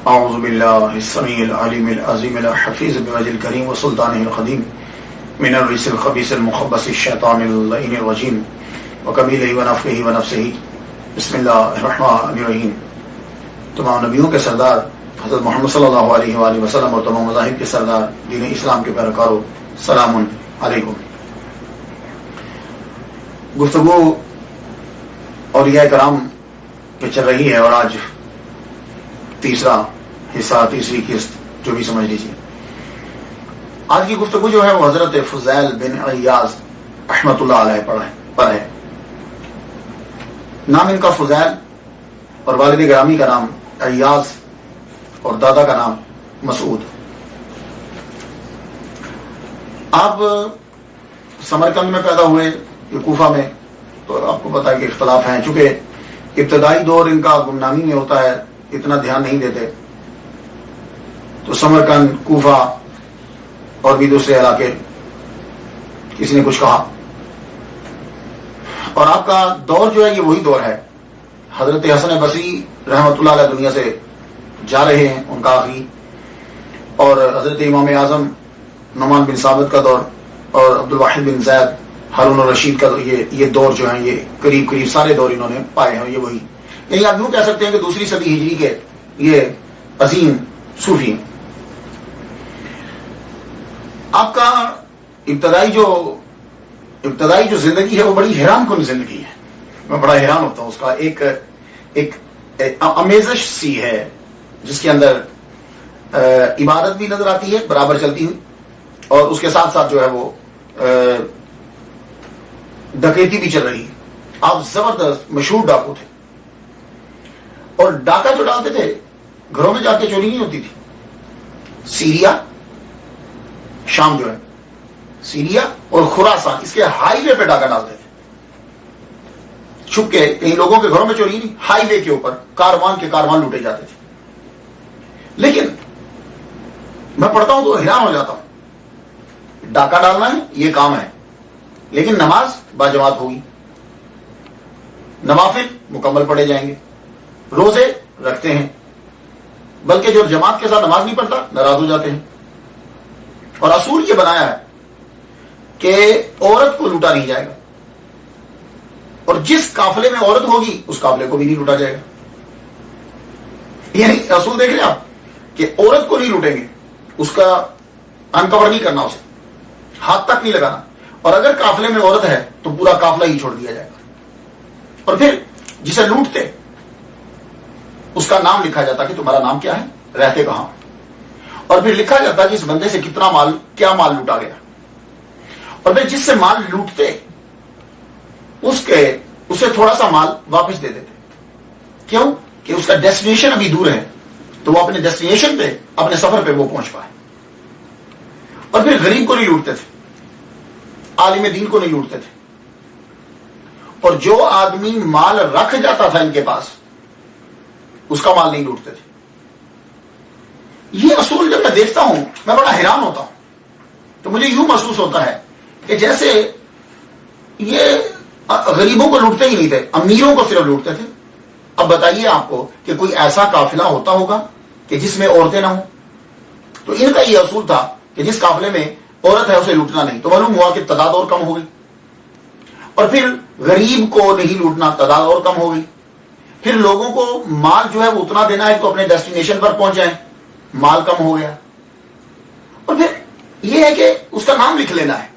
اعوذ باللہ السمیع العلیم العظیم الحفیظ بوجہ الکریم وسلطانہ القدیم من الرجس الخبیث المخبث الشیطان اللعین الرجیم وقبیلہ ونفخہ ونفسہ بسم اللہ الرحمن الرحیم۔ تمام نبیوں کے سردار حضرت محمد صلی اللہ علیہ وآلہ وسلم اور تمام مذاہب کے سردار دین اسلام کے پیروکاروں، سلام علیکم۔ گفتگو اولیاء کرام پہ چل رہی ہے اور آج تیسرا حصہ، تیسری قسط جو بھی سمجھ لیجیے۔ آج کی گفتگو جو ہے وہ حضرت فضیل بن عیاض رحمۃ اللہ علیہ پر ہے۔ نام ان کا فضیل اور والد گرامی کا نام عیاض اور دادا کا نام مسعود۔ آپ سمرقند میں پیدا ہوئے، کوفہ میں، تو آپ کو پتا ہے کہ اختلاف ہیں، چونکہ ابتدائی دور ان کا گمنامی میں ہوتا ہے، اتنا دھیان نہیں دیتے، تو سمرقند، کوفہ اور بھی دوسرے علاقے کسی نے کچھ کہا، اور آپ کا دور جو ہے یہ وہی دور ہے۔ حضرت حسن بصری رحمۃ اللہ علیہ دنیا سے جا رہے ہیں، ان کا آخری، اور حضرت امام اعظم نعمان بن ثابت کا دور اور عبد الواحد بن زید، ہارون الرشید کا یہ دور جو ہے، یہ قریب سارے دور انہوں نے پائے ہیں، یہ وہی، یعنی آپ یوں کہہ سکتے ہیں کہ دوسری صدی ہجری کے یہ عظیم صوفی ہیں۔ آپ کا ابتدائی جو زندگی ہے وہ بڑی حیران کن زندگی ہے، میں بڑا حیران ہوتا ہوں۔ اس کا ایک امیزش سی ہے جس کے اندر عبادت بھی نظر آتی ہے برابر چلتی ہوئی، اور اس کے ساتھ ساتھ جو ہے وہ ڈکیتی بھی چل رہی ہے۔ آپ زبردست مشہور ڈاکو تھے، اور ڈاکہ جو ڈالتے تھے گھروں میں جا کے چوری نہیں ہوتی تھی۔ سیریا، شام جو ہے، سیریا اور خراسان، اس کے ہائی وے پہ ڈاکہ ڈالتے تھے، چھپ کے، کئی لوگوں کے گھروں میں چوری نہیں، ہائی وے کے اوپر کاروان لوٹے جاتے تھے۔ لیکن میں پڑھتا ہوں تو حیران ہو جاتا ہوں، ڈاکہ ڈالنا ہے یہ کام ہے، لیکن نماز باجماعت ہوگی، نوافل مکمل پڑھے جائیں گے، روزے رکھتے ہیں، بلکہ جو جماعت کے ساتھ نماز نہیں پڑھتا ناراض ہو جاتے ہیں۔ اور اصول یہ بنایا ہے کہ عورت کو لوٹا نہیں جائے گا، اور جس قافلے میں عورت ہوگی اس قافلے کو بھی نہیں لوٹا جائے گا۔ یعنی اصول دیکھ لیں آپ کہ عورت کو نہیں لوٹیں گے، اس کا انکور نہیں کرنا، اسے ہاتھ تک نہیں لگانا، اور اگر قافلے میں عورت ہے تو پورا قافلہ ہی چھوڑ دیا جائے گا۔ اور پھر جسے لوٹتے اس کا نام لکھا جاتا کہ تمہارا نام کیا ہے، رہتے کہاں، اور پھر لکھا جاتا کہ اس بندے سے کیا مال لوٹا گیا، اور پھر جس سے مال لوٹتے اسے تھوڑا سا مال واپس دے دیتے۔ کیوں؟ کہ اس کا ڈیسٹینیشن ابھی دور ہے، تو وہ اپنے ڈیسٹینیشن پہ، اپنے سفر پہ وہ پہنچ پائے۔ اور پھر غریب کو نہیں لوٹتے تھے، عالم دین کو نہیں لوٹتے تھے، اور جو آدمی مال رکھ جاتا تھا ان کے پاس اس کا مال نہیں لوٹتے تھے۔ یہ اصول جب میں دیکھتا ہوں میں بڑا حیران ہوتا ہوں، تو مجھے یوں محسوس ہوتا ہے کہ جیسے یہ غریبوں کو لوٹتے ہی نہیں تھے، امیروں کو صرف لوٹتے تھے۔ اب بتائیے آپ کو کہ کوئی ایسا قافلہ ہوتا ہوگا کہ جس میں عورتیں نہ ہوں؟ تو ان کا یہ اصول تھا کہ جس قافلے میں عورت ہے اسے لوٹنا نہیں، تو معلوم ہوا کہ تعداد اور کم ہو گئی، اور پھر غریب کو نہیں لوٹنا، تعداد اور کم ہو گئی، پھر لوگوں کو مال جو ہے وہ اتنا دینا ہے تو اپنے ڈیسٹینیشن پر پہنچ جائیں، مال کم ہو گیا، اور پھر یہ ہے کہ اس کا نام لکھ لینا ہے۔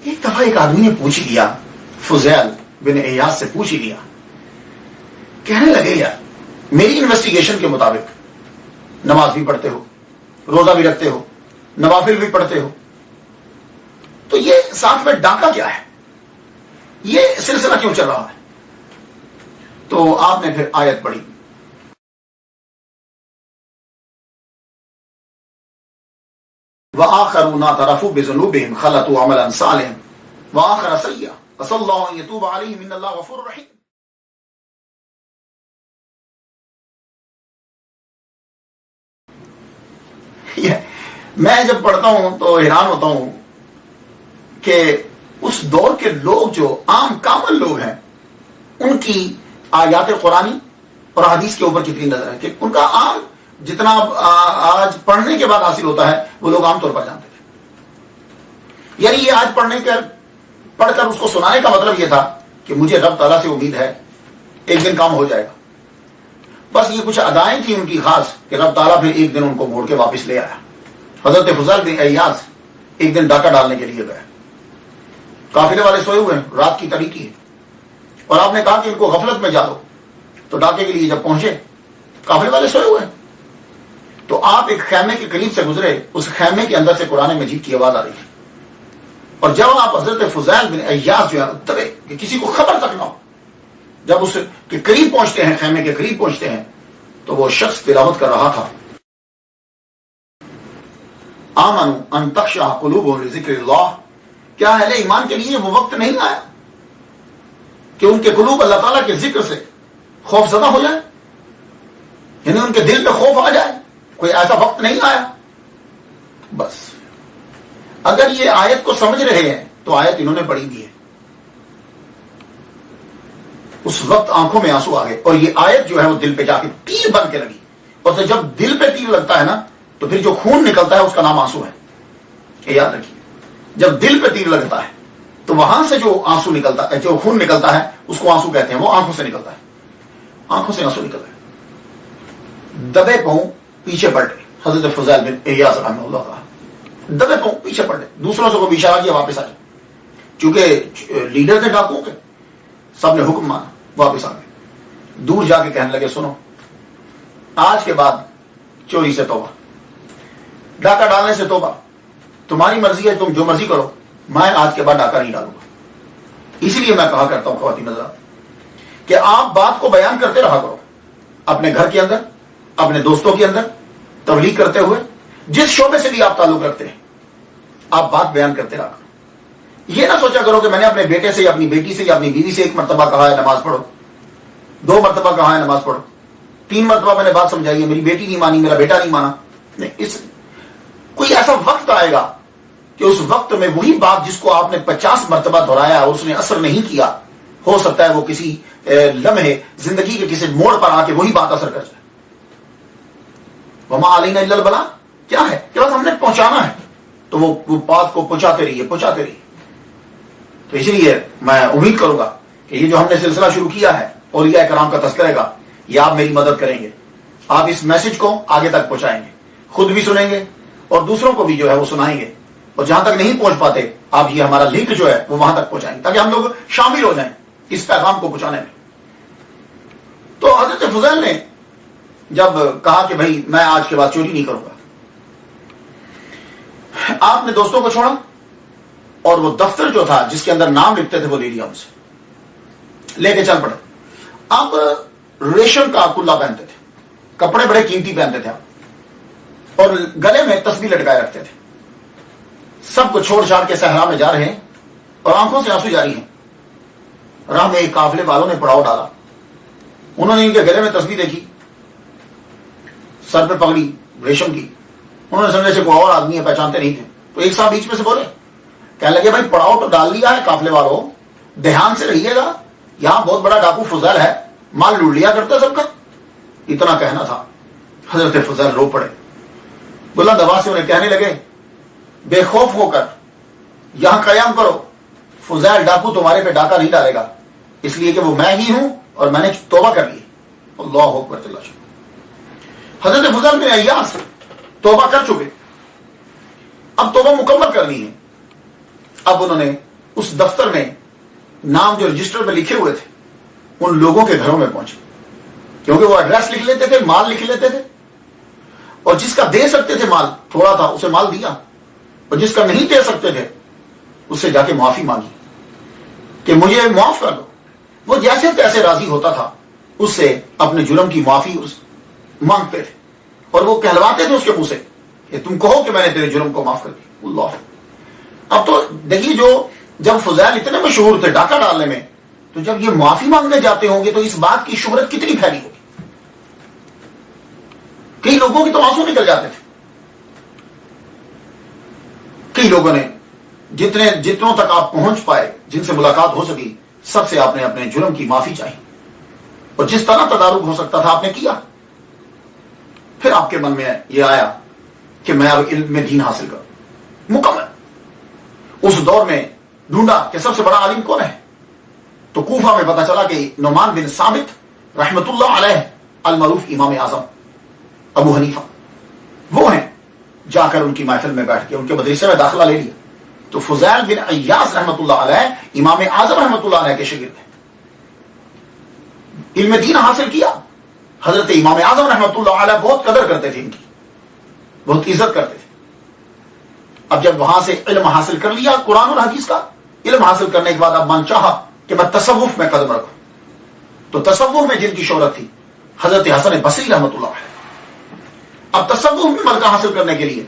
ایک دفعہ ایک آدمی نے پوچھ لیا، فضیل بن عیاض سے پوچھ لیا، کہنے لگے یار میری انویسٹیگیشن کے مطابق نماز بھی پڑھتے ہو، روزہ بھی رکھتے ہو، نوافل بھی پڑھتے ہو، تو یہ ساتھ میں ڈاکہ کیا ہے، یہ سلسلہ کیوں چل رہا ہے؟ تو آپ نے پھر آیت پڑھی، وآخرون اعترفوا بذنوبهم خلطوا عملا صالحا وآخر سيئا عسى الله ان يتوب عليهم ان الله غفور رحيم۔ میں جب پڑھتا ہوں تو حیران ہوتا ہوں کہ اس دور کے لوگ جو عام کامن لوگ ہیں ان کی آیات قرآنی اور حدیث کے اوپر کتنی نظر ہے کہ ان کا عام جتنا آج پڑھنے کے بعد حاصل ہوتا ہے وہ لوگ عام طور پر جانتے تھے. یعنی یہ آج پڑھ کر اس کو سنانے کا مطلب یہ تھا کہ مجھے رب تعالیٰ سے امید ہے ایک دن کام ہو جائے گا. بس یہ کچھ ادائیں تھیں ان کی خاص کہ رب تعالیٰ پھر ایک دن ان کو موڑ کے واپس لے آیا. حضرت فضیل بن عیاض ایک دن ڈاکہ ڈالنے کے لیے گئے. قافلے والے سوئے ہوئے ہیں, رات کی تاریکی ہے, اور آپ نے کہا کہ ان کو غفلت میں جا دو. تو ڈاکے کے لیے جب پہنچے قافلے والے سوئے ہوئے ہیں, تو آپ ایک خیمے کے قریب سے گزرے, اس خیمے کے اندر سے قرآن مجید کی آواز آ رہی تھی. اور جب آپ حضرت فضیل بن عیاض جو ہے اترے کہ کسی کو خبر تک نہ ہو, جب اس کے قریب پہنچتے ہیں, خیمے کے قریب پہنچتے ہیں, تو وہ شخص تلاوت کر رہا تھا آمنوا ان تخشع قلوبهم لذکر اللہ. کیا اہل ایمان کے لیے وہ وقت نہیں آیا کہ ان کے قلوب اللہ تعالیٰ کے ذکر سے خوف زدہ ہو جائے, یعنی ان کے دل پہ خوف آ جائے؟ کوئی ایسا وقت نہیں آیا؟ بس اگر یہ آیت کو سمجھ رہے ہیں تو آیت انہوں نے پڑھی دی ہے. اس وقت آنکھوں میں آنسو آ گئے, اور یہ آیت جو ہے وہ دل پہ جا کے تیر بن کے لگی. اور جب دل پہ تیر لگتا ہے نا تو پھر جو خون نکلتا ہے اس کا نام آنسو ہے. یہ یاد رکھیے, جب دل پہ تیر لگتا ہے تو وہاں سے جو آنسو نکلتا ہے, جو خون نکلتا ہے اس کو آنسو کہتے ہیں. وہ آنکھوں سے نکلتا ہے, آنکھوں سے آنسو نکلتا ہے. دبے پاؤں پیچھے پلٹے. حضرت فضیل بن عیاض رحمہ اللہ تعالیٰ دبے پاؤں پیچھے پلٹے, دوسروں سے کو بھی اشارہ کیا واپس آ جائے. چونکہ لیڈر تھے ڈاکوؤں کے, سب نے حکم مانا, واپس آ گئے. دور جا کے کہنے لگے سنو, آج کے بعد چوری سے توبہ, ڈاکہ ڈالنے سے توبہ, تمہاری مرضی ہے, تم جو مرضی کرو, میں آج کے بعد ڈاکہ نہیں ڈالوں گا. اسی لیے میں کہا کرتا ہوں خواتین حضرات کہ آپ بات کو بیان کرتے رہا کرو, اپنے گھر کے اندر, اپنے دوستوں کے اندر, تبلیغ کرتے ہوئے, جس شعبے سے بھی آپ تعلق رکھتے ہیں, آپ بات بیان کرتے رہا کرو. یہ نہ سوچا کرو کہ میں نے اپنے بیٹے سے یا اپنی بیٹی سے یا اپنی بیوی سے ایک مرتبہ کہا ہے نماز پڑھو, 2 مرتبہ کہا ہے نماز پڑھو, 3 مرتبہ میں نے بات سمجھائی ہے, میری بیٹی نہیں مانی, میرا بیٹا نہیں مانا. نہیں, کوئی ایسا وقت آئے گا کہ اس وقت میں وہی بات جس کو آپ نے 50 مرتبہ دہرایا اور اس نے اثر نہیں کیا, ہو سکتا ہے وہ کسی لمحے زندگی کے کسی موڑ پر آ کے وہی بات اثر کر جائے. وما علینا الا البلاغ, کیا ہے کہ بس ہم نے پہنچانا ہے, تو وہ بات کو پہنچاتے رہیے. تو اسی لیے میں امید کروں گا کہ یہ جو ہم نے سلسلہ شروع کیا ہے اولیاء کرام کا تذکرے کا, یہ آپ میری مدد کریں گے, آپ اس میسج کو آگے تک پہنچائیں گے, خود بھی سنیں گے اور دوسروں کو بھی جو ہے وہ سنائیں گے, اور جہاں تک نہیں پہنچ پاتے آپ یہ ہمارا لنک جو ہے وہ وہاں تک پہنچائیں گے تاکہ ہم لوگ شامل ہو جائیں اس پیغام کو پہنچانے میں. تو حضرت فضیل نے جب کہا کہ بھائی میں آج کے بعد چوری نہیں کروں گا, آپ نے دوستوں کو چھوڑا اور وہ دفتر جو تھا جس کے اندر نام لکھتے تھے وہ لے لیا ان سے, لے کے چل پڑے. آپ ریشم کا کلا پہنتے تھے, کپڑے بڑے قیمتی پہنتے تھے آپ, اور گلے میں تسبیح لٹکائے رکھتے تھے. سب کو چھوڑ چھاڑ کے صحرا میں جا رہے ہیں اور آنکھوں سے آنسو جاری ہیں. راہ میں ایک قافلے والوں نے پڑاؤ ڈالا, انہوں نے ان کے گلے میں تسبیح دیکھی, سر پہ پگڑی ریشم کی, انہوں نے سمجھا سے کوئی اور آدمی ہے, پہچانتے نہیں تھے. تو ایک صاحب بیچ میں سے بولے, کہنے لگے بھائی پڑاؤ تو ڈال دیا ہے قافلے والوں, دھیان سے رہیے گا, یہاں بہت بڑا ڈاکو فضیل ہے, مال لوٹ لیا کرتا سب کا. اتنا کہنا تھا. حضرت فضیل رو پڑے, بلند آواز سے انہیں کہنے لگے بے خوف ہو کر یہاں قیام کرو, فضیل ڈاکو تمہارے پہ ڈاکہ نہیں ڈالے گا, اس لیے کہ وہ میں ہی ہوں اور میں نے توبہ کر لی. اللہ اکبر. حضرت فضیل بن عیاض توبہ کر چکے, اب توبہ مکمل کرنی ہے. اب انہوں نے اس دفتر میں نام جو رجسٹر میں لکھے ہوئے تھے ان لوگوں کے گھروں میں پہنچے, کیونکہ وہ ایڈریس لکھ لیتے تھے, مال لکھ لیتے تھے, اور جس کا دے سکتے تھے مال تھوڑا تھا اسے مال دیا, اور جس کا نہیں دے سکتے تھے اس سے جا کے معافی مانگی کہ مجھے معاف کر دو. وہ جیسے تیسے راضی ہوتا تھا اس سے اپنے جرم کی معافی مانگتے تھے, اور وہ کہلواتے تھے اس کے منہ سے کہ تم کہو کہ میں نے تیرے جرم کو معاف کر دیا. اللہ. اب تو دیکھیے, جو جب فضیل اتنے مشہور تھے ڈاکہ ڈالنے میں, تو جب یہ معافی مانگنے جاتے ہوں گے تو اس بات کی شہرت کتنی پھیلی ہوگی. کئی لوگوں کی تو آنسو نکل جاتے تھے. کئی لوگوں نے جتنوں تک آپ پہنچ پائے, جن سے ملاقات ہو سکی, سب سے آپ نے اپنے جرم کی معافی چاہی. اور جس طرح تدارک ہو سکتا تھا آپ نے کیا. پھر آپ کے من میں یہ آیا کہ میں اب علم میں دین حاصل کروں مکمل. اس دور میں ڈھونڈا کہ سب سے بڑا عالم کون ہے, تو کوفہ میں پتا چلا کہ نعمان بن ثابت رحمت اللہ علیہ المعروف امام اعظم ابو حنیفہ وہ ہیں. جا کر ان کی محفل میں بیٹھ کے ان کے مدرسے میں داخلہ لے لیا. تو فضیل بن عیاض رحمت اللہ علیہ امام اعظم رحمت اللہ علیہ کے شاگرد ہیں. علم دین حاصل کیا. حضرت امام اعظم رحمت اللہ علیہ بہت قدر کرتے تھے, ان کی بہت عزت کرتے تھے. اب جب وہاں سے علم حاصل کر لیا, قرآن اور حدیث کا علم حاصل کرنے کے بعد اب من چاہا کہ میں تصوف میں قدم رکھوں. تو تصوف میں جن کی شہرت تھی حضرت حسن بصری رحمت اللہ علیہ. اب تصوف میں ملکہ حاصل کرنے کے لیے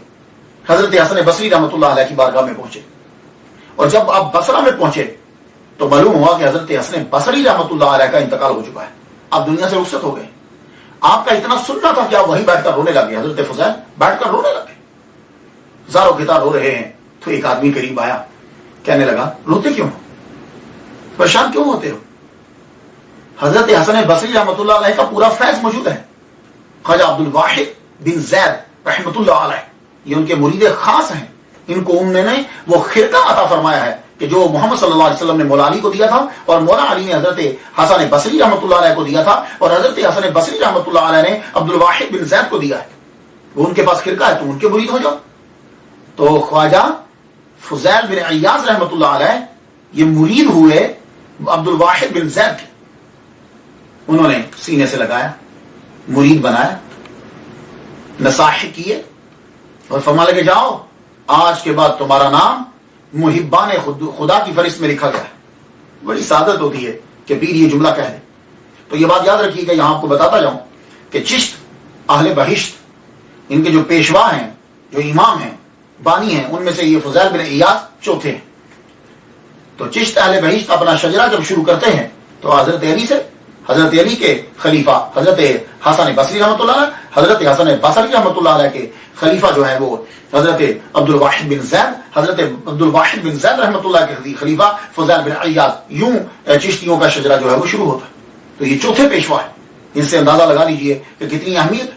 حضرت حسن بصری رحمت اللہ علیہ کی بارگاہ میں پہنچے. اور جب آپ بصرہ میں پہنچے تو معلوم ہوا کہ حضرت حسن بصری رحمت اللہ علیہ کا انتقال ہو چکا ہے, آپ دنیا سے رخصت ہو گئے. آپ کا اتنا سننا تھا کہ آپ وہیں بیٹھ کر رونے لگے. حضرت فضیل بیٹھ کر رونے لگے, زاروں کتار رو رہے ہیں. تو ایک آدمی قریب آیا, کہنے لگا روتے کیوں, پریشان کیوں ہوتے ہو؟ حضرت حسن بصری رحمت اللہ علیہ کا پورا فیض موجود ہے. خواجہ عبد الواحد بن زید رحمت اللہ علیہ یہ ان کے مرید خاص ہیں. ان کو انہوں نے وہ خرقہ عطا فرمایا ہے کہ جو محمد صلی اللہ علیہ وسلم نے مولا علی کو دیا تھا, اور مولا علی نے حضرت حسن بصری رحمت اللہ علیہ کو دیا تھا, اور حضرت حسن بصری رحمت اللہ علیہ نے عبد الواحد بن زید کو دیا ہے. وہ ان کے پاس خرقہ ہے, تو ان کے مرید ہو جاؤ. تو خواجہ فضیل بن عیاض رحمت اللہ علیہ یہ مرید ہوئے عبد الواحد بن زید کے. انہوں نے سینے سے لگایا, مرید بنایا, نصاحت کیے اور فرمانے لگے جاؤ آج کے بعد تمہارا نام محبان خدا کی فہرست میں لکھا گیا ہے. بڑی سعادت ہوتی ہے کہ پیر یہ جملہ کہہ دے. تو یہ بات یاد رکھیے گا, یہاں آپ کو بتاتا جاؤں کہ چشت اہل بہشت ان کے جو پیشوا ہیں, جو امام ہیں, بانی ہیں, ان میں سے یہ فضیل بن عیاض چوتھے ہیں. تو چشت اہل بہشت اپنا شجرہ جب شروع کرتے ہیں تو حضرت علی سے, حضرت علی کے خلیفہ حضرت حسن بصری رحمۃ اللہ علیہ, حضرت حسن بصری رحمۃ اللہ علیہ کے خلیفہ جو ہے وہ حضرت عبد الواحد بن زید, حضرت عبد الواحد بن زید رحمۃ اللہ کے خلیفہ فضیل بن عیاض. یوں چشتیوں کا شجرہ جو ہے وہ شروع ہوتا ہے. تو یہ چوتھے پیشوا ہے. ان سے اندازہ لگا لیجئے کہ کتنی اہمیت.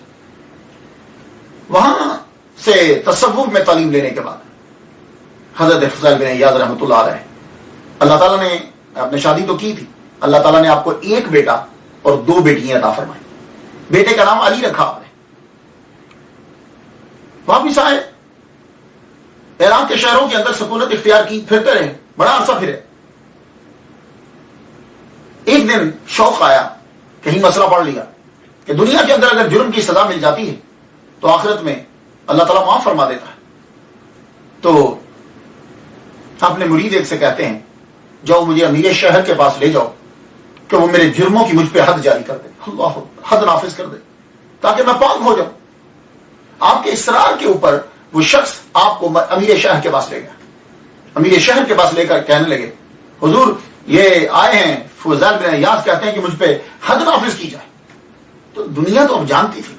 وہاں سے تصوف میں تعلیم لینے کے بعد حضرت فضیل بن عیاض رحمۃ اللہ علیہ, اللہ تعالیٰ نے آپ نے شادی تو کی تھی, اللہ تعالیٰ نے آپ کو ایک بیٹا اور 2 بیٹیاں عطا فرمائی. بیٹے کا نام علی رکھا آپ نے. واپس آئے, عراق کے شہروں کے اندر سکونت اختیار کی, پھرتے رہے, بڑا عرصہ پھرے. ایک دن شوق آیا, کہیں مسئلہ پڑھ لیا کہ دنیا کے اندر اگر جرم کی سزا مل جاتی ہے تو آخرت میں اللہ تعالیٰ معاف فرما دیتا ہے. تو اپنے مرید ایک سے کہتے ہیں جاؤ مجھے امیر شہر کے پاس لے جاؤ کہ وہ میرے جرموں کی مجھ پہ حد جاری کر دے, اللہ حد نافذ کر دے, تاکہ میں پاک ہو جاؤں. آپ کے اصرار کے اوپر وہ شخص آپ کو امیر شہر کے پاس لے گیا. امیر شہر کے پاس لے کر کہنے لگے حضور یہ آئے ہیں فضیل بن عیاض, کہتے ہیں کہ مجھ پہ حد نافذ کی جائے. تو دنیا تو اب جانتی تھی,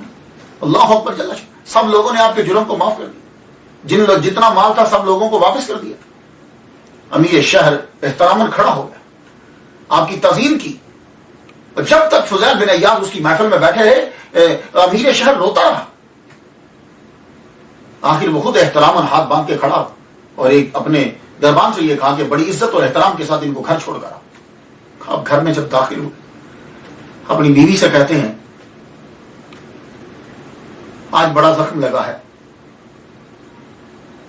اللہ اکبر جل شانہ, سب لوگوں نے آپ کے جرم کو معاف کر دیا, جتنا مال تھا سب لوگوں کو واپس کر دیا. امیر شہر احتراماً کھڑا ہو گیا, آپ کی تعظیم کی. جب تک فضیل بن عیاض اس کی محفل میں بیٹھے رہے, امیر شہر روتا رہا. آخر وہ خود احتراماً ہاتھ باندھ کے کھڑا اور ایک اپنے دربان سے یہ کہا کہ بڑی عزت اور احترام کے ساتھ ان کو گھر چھوڑ کر آؤ. اب گھر میں جب داخل ہوئے اپنی بیوی سے کہتے ہیں آج بڑا زخم لگا ہے,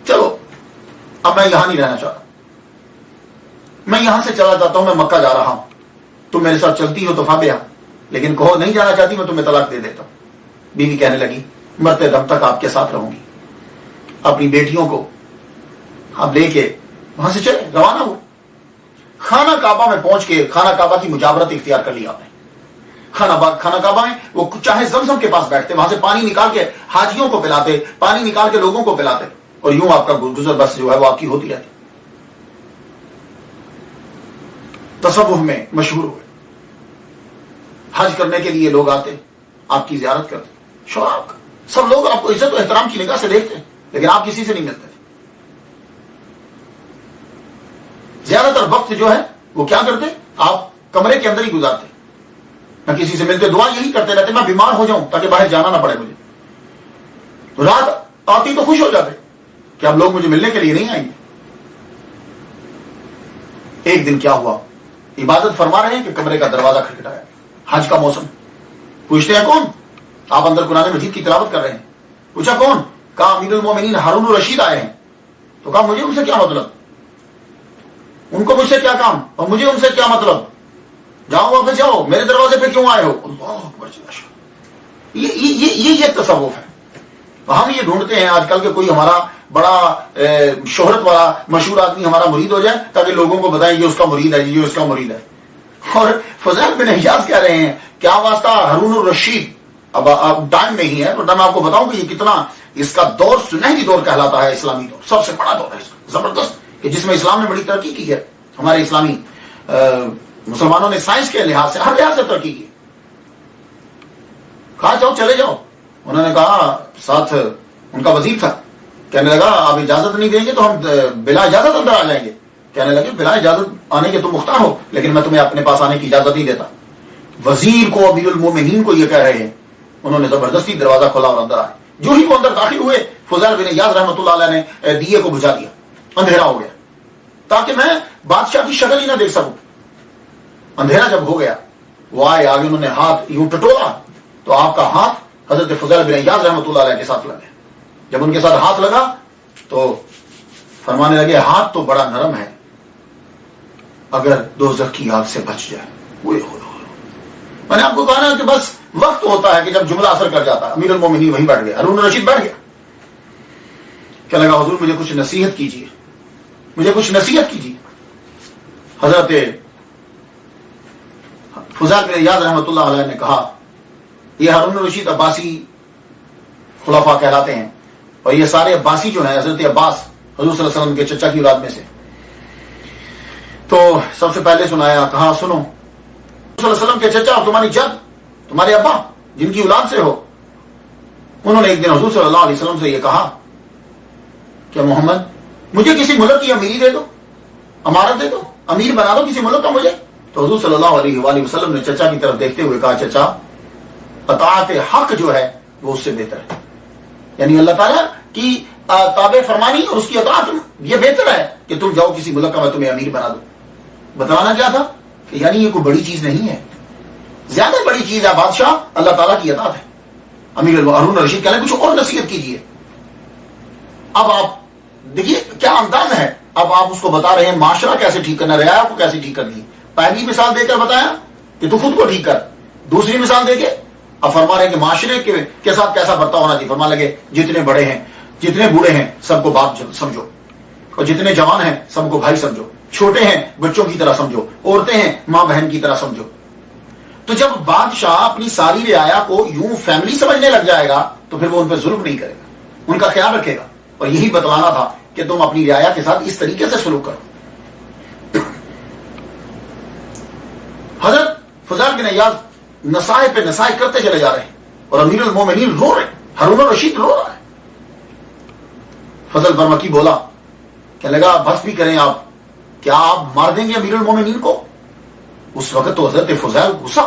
چلو اب میں یہاں نہیں رہنا چاہتا, میں یہاں سے چلا جاتا ہوں, میں مکہ جا رہا ہوں, تم میرے ساتھ چلتی ہو تو فابیا, لیکن کہو نہیں جانا چاہتی میں تمہیں طلاق دے دیتا ہوں. بیوی کہنے لگی مرتے دم تک آپ کے ساتھ رہوں گی. اپنی بیٹیوں کو آپ لے کے وہاں سے چلے, روانہ ہو. خانہ کعبہ میں پہنچ کے خانہ کعبہ کی مجاورت اختیار کر لی آپ نے. خانہ کعبہ میں وہ چاہے زمزم کے پاس بیٹھتے, وہاں سے پانی نکال کے حاجیوں کو پلاتے, پانی نکال کے لوگوں کو پلاتے, اور یوں آپ کا گزر بس جو ہے وہ آپ کی ہوتی رہتی. تصوف میں مشہور ہوئے, حج کرنے کے لیے لوگ آتے, آپ کی زیارت کرتے, شوق, سب لوگ آپ کو عزت و احترام کی نگاہ سے دیکھتے, لیکن آپ کسی سے نہیں ملتے تھے. زیادہ تر وقت جو ہے وہ کیا کرتے, آپ کمرے کے اندر ہی گزارتے, میں کسی سے ملتے دعا یہی کرتے رہتے میں بیمار ہو جاؤں تاکہ باہر جانا نہ پڑے مجھے. رات آتی تو خوش ہو جاتے کہ اب لوگ مجھے ملنے کے لیے نہیں آئیں گے. ایک دن کیا ہوا, عبادت فرما رہے ہیں کہ کمرے کا دروازہ کھٹکھٹایا, حج کا موسم. پوچھتے ہیں کون؟ آپ اندر قرآن مجید کی تلاوت کر رہے ہیں. پوچھا کون؟ کہا امیر المومنین ہارون الرشید آئے ہیں. تو کہا مجھے ان سے کیا مطلب, ان کو مجھ سے کیا کام اور مجھے ان سے کیا مطلب, جاؤ واپس جاؤ, میرے دروازے پہ کیوں آئے ہو؟ اللہ اکبر. یہ تصوف ہے. ہم یہ ڈھونڈتے ہیں آج کل کہ کوئی ہمارا بڑا شہرت والا مشہور آدمی ہمارا مرید ہو جائے تاکہ لوگوں کو بتائیں یہ اس کا مرید ہے, یہ اس کا مرید ہے. اور فضیل بن حجاز کہہ رہے ہیں کیا واسطہ ہارون الرشید. اب ٹائم نہیں ہے تو میں آپ کو بتاؤں کہ یہ کتنا اس کا دور سنہری دور کہلاتا ہے, اسلامی دور سب سے بڑا دور ہے زبردست, کہ جس میں اسلام نے بڑی ترقی کی ہے. ہمارے اسلامی مسلمانوں نے سائنس کے لحاظ سے ہر لحاظ سے ترقی کی. کہا جاؤ چلے جاؤ. انہوں نے کہا, ساتھ ان کا وزیر تھا, کہنے لگا آپ اجازت نہیں دیں گے تو ہم بلا اجازت اندر آ جائیں گے. کہنے لگے بلا اجازت آنے کے تم مختار ہو لیکن میں تمہیں اپنے پاس آنے کی اجازت نہیں دیتا. وزیر کو امیر المومنین کو یہ کہہ رہے ہیں. انہوں نے زبردستی دروازہ کھولا اور اندر آئے. جو ہی وہ اندر داخل ہوئے فضیل بن عیاض رحمۃ اللہ علیہ نے دیے کو بجھا دیا, اندھیرا ہو گیا تاکہ میں بادشاہ کی شکل ہی نہ دیکھ سکوں. اندھیرا جب ہو گیا وہ آئے آگے, انہوں نے ہاتھ یوں ٹٹولا تو آپ کا ہاتھ حضرت فضیل بن عیاض رحمۃ اللہ علیہ کے ساتھ لگا. جب ان کے ساتھ ہاتھ لگا تو فرمانے لگے ہاتھ تو بڑا نرم ہے, اگر دوزخ کی آگ سے بچ جائے. میں نے آپ کو کہا نا کہ بس وقت ہوتا ہے کہ جب جملہ اثر کر جاتا ہے. امیر المومنین وہیں بیٹھ گئے, ہارون الرشید بیٹھ گیا. کیا لگا حضور مجھے کچھ نصیحت کیجیے, مجھے کچھ نصیحت کیجیے. حضرت فضیل بن عیاض رحمۃ اللہ علیہ نے کہا یہ ہارون الرشید عباسی خلفاء کہلاتے ہیں, اور یہ سارے عباسی جو ہیں حضرت عباس حضور صلی اللہ علیہ وسلم کے چچا کی اولاد میں سے. تو سب سے پہلے سنایا, کہا سنو صلی اللہ علیہ وسلم کے چچا اور تمہاری جد, تمہارے ابا جن کی اولاد سے ہو, انہوں نے ایک دن حضور صلی اللہ علیہ وسلم سے یہ کہا کہ محمد مجھے کسی ملک کی امیری دے دو, امارت دے دو, امیر بنا دو کسی ملک کا مجھے. تو حضور صلی اللہ علیہ وآلہ وسلم نے چچا کی طرف دیکھتے ہوئے کہا چچا اطاعت حق جو ہے وہ اس سے بہتر ہے. یعنی اللہ تعالیٰ کی تابع فرمانی اور اس کی اطاعت یہ بہتر ہے کہ تم جاؤ کسی ملک کا میں تمہیں امیر بنا دوں. بتانا کیا تھا کہ یعنی یہ کوئی بڑی چیز نہیں ہے, زیادہ بڑی چیز ہے بادشاہ اللہ تعالیٰ کی اطاعت ہے. امیر ہارون الرشید کہہ رہے کچھ اور نصیحت کیجیے. اب آپ دیکھیے کیا انداز ہے, اب آپ اس کو بتا رہے ہیں معاشرہ کیسے ٹھیک کرنا, رعایا کو کیسے ٹھیک کرنی ہے. پہلی مثال دے کر بتایا کہ تو خود کو ٹھیک کر, دوسری مثال دے کے اب فرما رہے ہیں کہ معاشرے کے ساتھ کیسا برتاؤ ہونا چاہیے. فرما لگے جتنے بڑے ہیں جتنے بوڑھے ہیں سب کو باپ سمجھو, اور جتنے جوان ہیں سب کو بھائی سمجھو, چھوٹے ہیں بچوں کی طرح سمجھو, عورتیں ہیں ماں بہن کی طرح سمجھو. تو جب بادشاہ اپنی ساری رعایا کو یوں فیملی سمجھنے لگ جائے گا تو پھر وہ ان پہ ظلم نہیں کرے گا, ان کا خیال رکھے گا. اور یہی بتلانا تھا کہ تم اپنی رعایا کے ساتھ اس طریقے سے سلوک کرو. حضرت فضیل بن عیاض نصائح پہ نصائح کرتے چلے جا رہے ہیں اور امیر المومنین رو رہے ہیں, ہارون الرشید رو رہا ہے. فضل برمکی بولا, کہنے لگا بس بھی کریں آپ, کیا آپ مار دیں گے امیر المومنین کو؟ اس وقت تو حضرت فضیل غصہ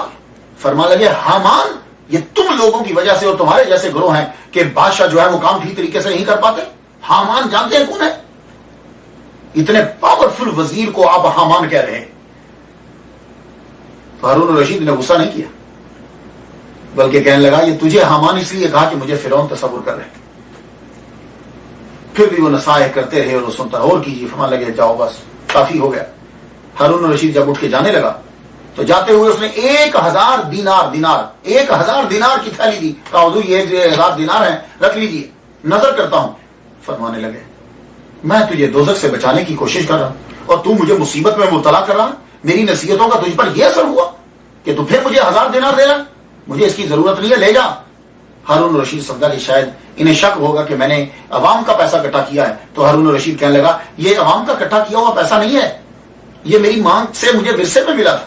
فرما لگے حامان یہ تم لوگوں کی وجہ سے اور تمہارے جیسے گروہ ہیں کہ بادشاہ جو ہے وہ کام ٹھیک طریقے سے نہیں کر پاتے. حامان جانتے ہیں کون ہے؟ اتنے پاورفل وزیر کو آپ حامان کہہ رہے ہیں. ہارون الرشید نے غصہ نہیں کیا بلکہ کہنے لگا یہ تجھے حامان اس لیے کہا کہ مجھے فرعون تصور کر رہے. پھر بھی وہ نصائح کرتے رہے اور وہ سنتا اور کیجیے. فرمان لگے جاؤ بس کافی ہو گیا. ہارون الرشید جب اٹھ کے جانے لگا تو جاتے ہوئے اس نے 1000 دینار کی تھیلی دی. کہا حضور یہ 1000 دینار ہیں رکھ لیجیے, نظر کرتا ہوں. فرمانے لگے میں تجھے دوزخ سے بچانے کی کوشش کر رہا ہوں اور تو مجھے مصیبت میں مبتلا کر رہا. میری نصیحتوں کا تجھ پر یہ اثر ہوا کہ تو پھر مجھے 1000 دینار دے رہا. مجھے اس کی ضرورت نہیں ہے, لے جا. ہارون الرشید سمجھا کہ شاید انہیں شک ہوگا کہ میں نے عوام کا پیسہ اکٹھا کیا ہے. تو ہارون الرشید کہنے لگا یہ عوام کا اکٹھا کیا ہوا پیسہ نہیں ہے, یہ میری ماں سے مجھے ورثے میں ملا تھا,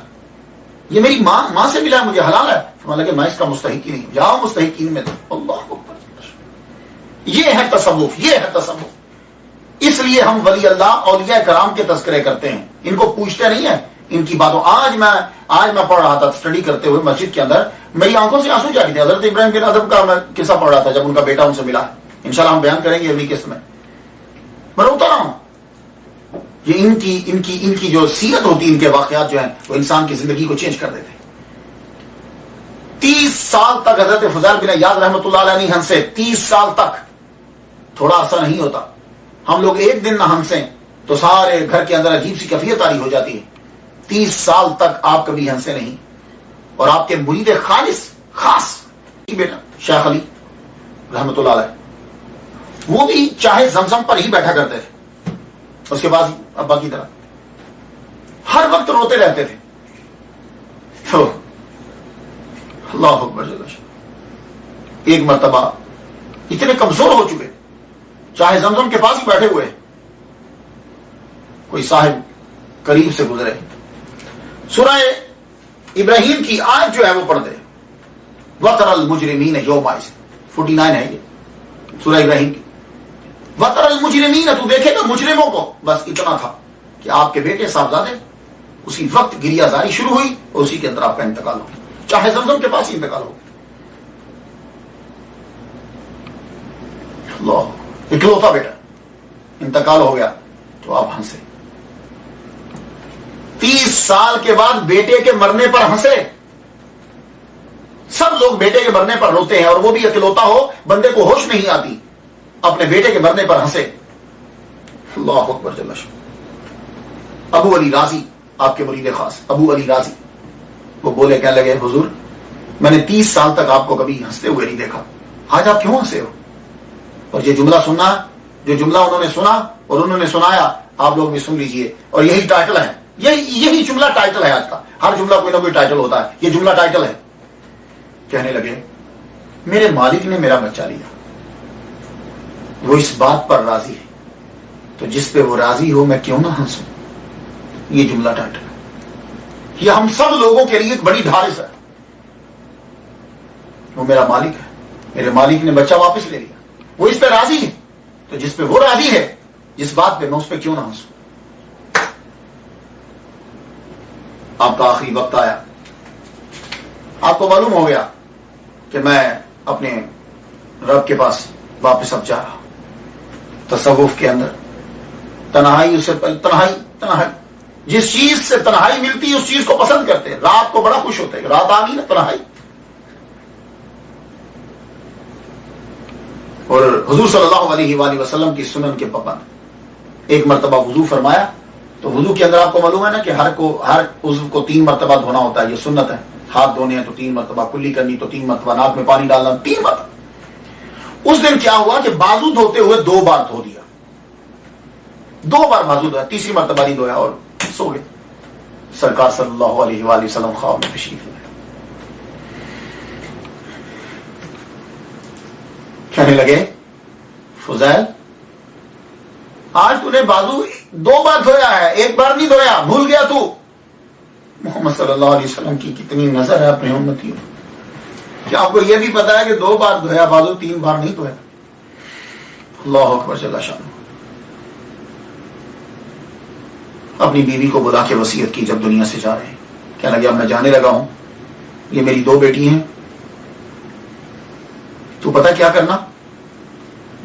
یہ میری ماں سے ملا, مجھے حلال ہے. فرمانے لگے میں اس کا مستحق ہی نہیں, جاؤ مستحقین میں. اللہ اکبر. یہ ہے تصوف, یہ ہے تصوف. اس لیے ہم ولی اللہ اولیاء کرام کے تذکرے کرتے ہیں. ان کو پوچھتے نہیں ہیں ان کی باتوں. آج میں پڑھ رہا تھا اسٹڈی کرتے ہوئے مسجد کے اندر, میری آنکھوں سے آنسو جاری تھے. حضرت ابراہیم بن ادم کا میں قصہ پڑھ رہا تھا جب ان کا بیٹا ان سے ملا. انشاءاللہ ہم بیان کریں گے اگلی قسط میں. میں روتا رہا ہوں. یہ ان کی جو سیرت ہوتی, ان کے واقعات جو ہیں وہ انسان کی زندگی کو چینج کر دیتے. 30 سال تک حضرت فضیل بن عیاض رحمۃ اللہ علیہ نہیں ہنسے. 30 سال تک. تھوڑا عرصہ نہیں ہوتا. ہم لوگ ایک دن نہ ہنسیں تو سارے گھر کے اندر عجیب سی کیفیت طاری ہو جاتی ہے. 30 سال تک آپ کبھی ہنسے نہیں. اور آپ کے مرید خاص بیٹا شیخ علی رحمۃ اللہ علیہ, وہ بھی چاہے زمزم پر ہی بیٹھا کرتے تھے. اس کے بعد ابا کی طرح ہر وقت روتے رہتے تھے. تو اللہ اکبر. ایک مرتبہ اتنے کمزور ہو چکے, چاہے زمزم کے پاس ہی بیٹھے ہوئے, کوئی صاحب قریب سے گزرے, سورہ ابراہیم کی آیت جو ہے وہ پڑھ دے, وَتَرَى الْمُجْرِمِينَ يَوْمَئِذٍ 49 ہے یہ سورہ ابراہیم کی. وَتَرَى الْمُجْرِمِينَ, تو دیکھے گا مجرموں کو. بس اتنا تھا کہ آپ کے بیٹے صاحبزادے, اسی وقت گریہ زاری شروع ہوئی اور اسی کے اندر آپ کا انتقال ہو, چاہے زمزم کے پاس ہی انتقال ہو. اللہ, اکلوتا بیٹا انتقال ہو گیا تو آپ ہنسے. 30 سال کے بعد بیٹے کے مرنے پر ہنسے. سب لوگ بیٹے کے مرنے پر روتے ہیں, اور وہ بھی اکلوتا ہو, بندے کو ہوش نہیں آتی, اپنے بیٹے کے مرنے پر ہنسے. اللہ اکبر جل شانہ. ابو علی رازی, آپ کے مرید خاص ابو علی رازی, وہ بولے, کہنے لگے حضور میں نے 30 سال تک آپ کو کبھی ہنستے ہوئے نہیں دیکھا, آج آپ کیوں ہنسے ہو؟ اور یہ جملہ سننا, جو جملہ انہوں نے سنا اور انہوں نے سنایا, آپ لوگ بھی سن لیجئے. اور یہی ٹائٹل ہے, یہی جملہ ٹائٹل ہے آج کا. ہر جملہ کوئی نہ کوئی ٹائٹل ہوتا ہے, یہ جملہ ٹائٹل ہے. کہنے لگے میرے مالک نے میرا بچہ لیا, وہ اس بات پر راضی ہے, تو جس پہ وہ راضی ہو میں کیوں نہ ہنسوں. یہ جملہ ٹائٹل ہے. یہ ہم سب لوگوں کے لیے ایک بڑی ڈھارس ہے. وہ میرا مالک ہے, میرے مالک نے بچہ واپس لے لیا, وہ اس پہ راضی ہے, تو جس پہ وہ راضی ہے, جس بات پہ میں اس پہ کیوں نہ ہنسوں. آپ کا آخری وقت آیا, آپ کو معلوم ہو گیا کہ میں اپنے رب کے پاس واپس اب جا رہا ہوں. تصوف کے اندر تنہائی, اسے تنہائی جس چیز سے تنہائی ملتی ہے اس چیز کو پسند کرتے ہیں. رات کو بڑا خوش ہوتے ہیں, رات آ گئی نا, تنہائی. اور حضور صلی اللہ علیہ وآلہ وسلم کی سنن کے پابند. ایک مرتبہ وضو فرمایا, تو وضو کے اندر آپ کو معلوم ہے نا کہ ہر عضو کو 3 مرتبہ دھونا ہوتا ہے, یہ سنت ہے. ہاتھ دھونے ہیں تو 3 مرتبہ, کلی کرنی تو 3 مرتبہ, ناک میں پانی ڈالنا 3 مرتبہ. اس دن کیا ہوا کہ بازو دھوتے ہوئے 2 بار دھو دیا, 2 بار بازو دھویا, تیسری مرتبہ نہیں دھویا اور سو گئے. سرکار صلی اللہ علیہ وآلہ وسلم خواب میں تشریف لائے. کہنے لگے فضیل آج تو نے بازو 2 بار دھویا ہے, 1 بار نہیں دھویا, بھول گیا تو. محمد صلی اللہ علیہ وسلم کی کتنی نظر ہے اپنے امتی میں. کیا آپ کو یہ بھی پتا ہے کہ 2 بار دھویا بازو, 3 بار نہیں دھویا. اللہ اکبر جل شانہ. اپنی بیوی کو بلا کے وصیت کی جب دنیا سے جا رہے ہیں. کہنے لگے اب میں جانے لگا ہوں, یہ میری 2 بیٹی ہیں, تو پتہ کیا کرنا,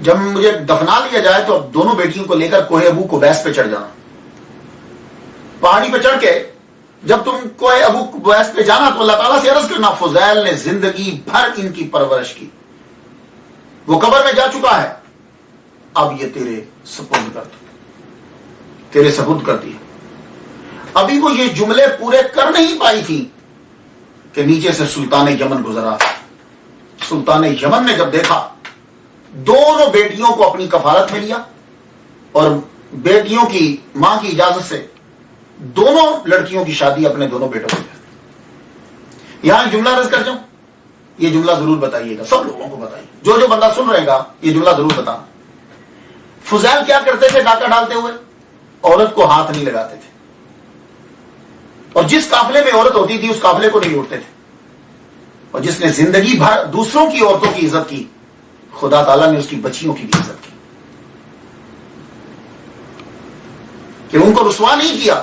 جب مجھے دفنا لیا جائے تو دونوں بیٹیوں کو لے کر کوہ ابو قبیس پہ چڑھ جانا. پہاڑی پہ چڑھ کے جب تم کوہ ابو قبیس پہ جانا تو اللہ تعالیٰ سے عرض کرنا فضیل نے زندگی بھر ان کی پرورش کی, وہ قبر میں جا چکا ہے, اب یہ تیرے سپرد کر دی. ابھی وہ یہ جملے پورے کر نہیں پائی تھی کہ نیچے سے سلطان یمن گزرا. سلطان یمن نے جب دیکھا, دونوں بیٹیوں کو اپنی کفالت میں لیا اور بیٹیوں کی ماں کی اجازت سے دونوں لڑکیوں کی شادی اپنے دونوں بیٹوں سے. یہاں جملہ رض کر جاؤں, یہ جملہ ضرور بتائیے گا, سب لوگوں کو بتائیے, جو بندہ سن رہے گا یہ جملہ ضرور بتا. فضیل کیا کرتے تھے ڈاکہ ڈالتے ہوئے, عورت کو ہاتھ نہیں لگاتے تھے, اور جس قافلے میں عورت ہوتی تھی اس قافلے کو نہیں اڑتے تھے. اور جس نے زندگی بھر دوسروں کی عورتوں کی عزت کی, خدا تعالیٰ نے اس کی بچیوں کی بھی عزت کی, کہ ان کو رسوا نہیں کیا,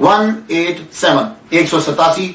187